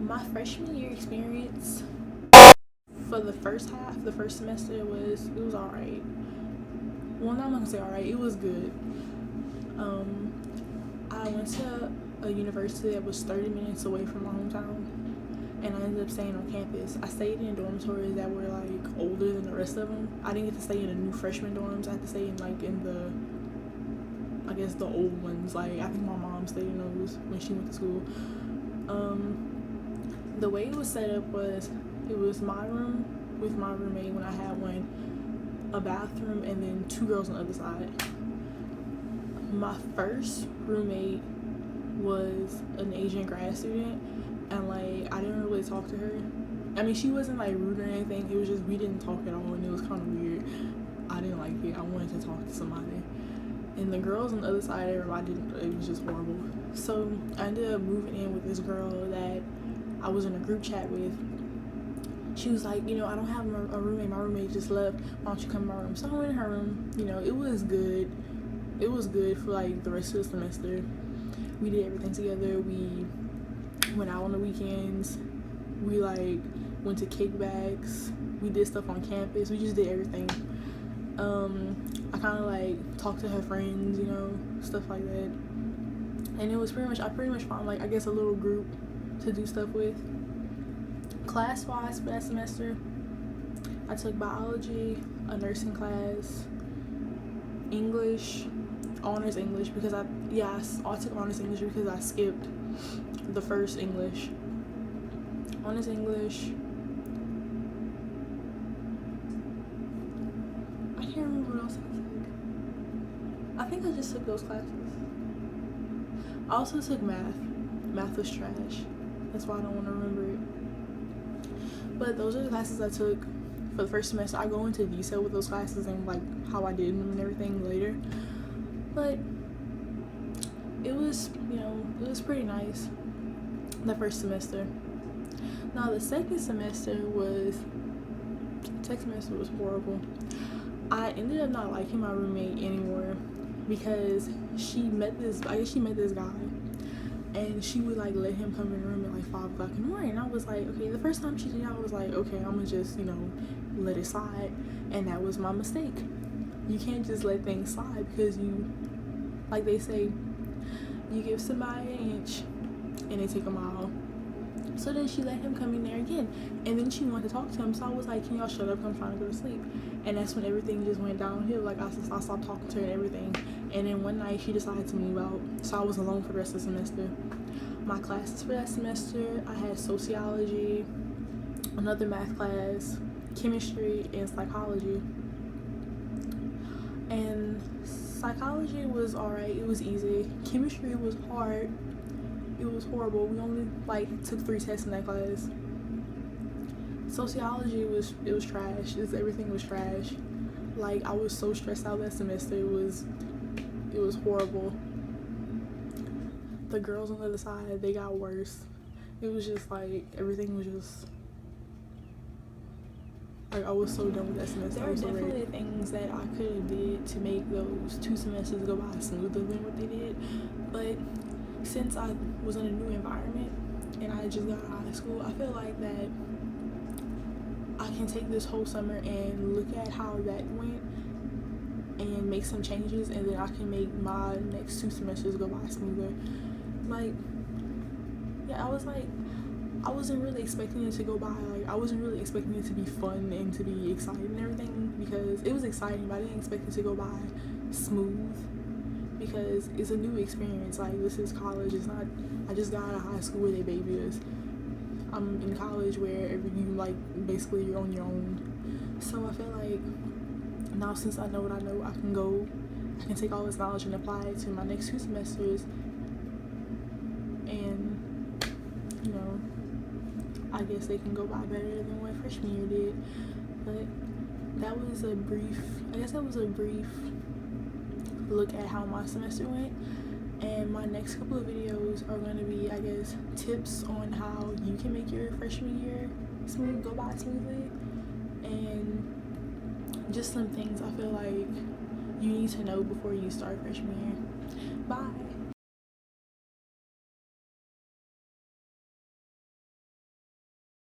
My freshman year experience for the first half, the first semester was alright. Well, not gonna say alright. It was good. I went to a university that was 30 minutes away from my hometown, and I ended up staying on campus. I stayed in dormitories that were like older than the rest of them. I didn't get to stay in the new freshman dorms. I had to stay in like in the, I guess, the old ones. Like I think my mom stayed in those when she went to school. The way it was set up was it was my room with my roommate when I had one, a bathroom, and then two girls on the other side. My first roommate was an Asian grad student, and like I didn't really talk to her. I mean, she wasn't like rude or anything. It was just we didn't talk at all, and it was kind of weird. I didn't like it. I wanted to talk to somebody. And the girls on the other side of her, I didn't. It was just horrible. So I ended up moving in with this girl that I was in a group chat with. She was like, I don't have a roommate. My roommate just left. Why don't you come to my room? So I went in her room. It was good. It was good for like the rest of the semester. We did everything together. We went out on the weekends. We like went to kickbacks. We did stuff on campus. We just did everything. I kind of like talked to her friends, stuff like that. And it was I pretty much found like, I guess, a little group to do stuff with. Class-wise for that semester, I took biology, a nursing class, English, honors English because I took honors English because I skipped the first English. Honors English. I can't remember what else I took. I think I just took those classes. I also took math. Math was trash. That's why I don't want to remember it. But those are the classes I took for the first semester. I go into detail with those classes and like how I did them and everything later. But it was, it was pretty nice the first semester. Now the second semester was horrible. I ended up not liking my roommate anymore because she met this guy, and she would like let him come in the room at like 5 o'clock in the morning. And I was like, okay, the first time she did that, I was like, okay, I'm gonna just, let it slide. And that was my mistake. You can't just let things slide because like they say, you give somebody an inch and they take a mile. So then she let him come in there again, and then she wanted to talk to him. So I was like, can y'all shut up, I'm trying to go to sleep. And that's when everything just went downhill. Like I stopped talking to her and everything. And then one night she decided to move out, so I was alone for the rest of the semester. My classes for that semester, I had sociology, another math class, chemistry, and psychology. And psychology was alright. It was easy. Chemistry was hard. It was horrible. We only took 3 tests in that class. Sociology was trash. Everything was trash. Like I was so stressed out that semester. It was horrible. The girls on the other side, they got worse. It was just like everything was just like I was so done with that semester. There are definitely things that I could have did to make those 2 semesters go by smoother than what they did, but since I was in a new environment and I just got out of high school, I feel like that I can take this whole summer and look at how that went and make some changes, and then I can make my next 2 semesters go by smoother. I wasn't really expecting it to go by. Like I wasn't really expecting it to be fun and to be exciting and everything, because it was exciting, but I didn't expect it to go by smooth because it's a new experience. Like this is college. It's not. I just got out of high school where they baby us. I'm in college where you basically you're on your own. So I feel like now, since I know what I know, I can take all this knowledge and apply it to my next 2 semesters, and I guess they can go by better than what freshman year did. But that was a brief look at how my semester went, and my next couple of videos are going to be, I guess, tips on how you can make your freshman year go by smoothly, and just some things I feel like you need to know before you start freshman year. Bye.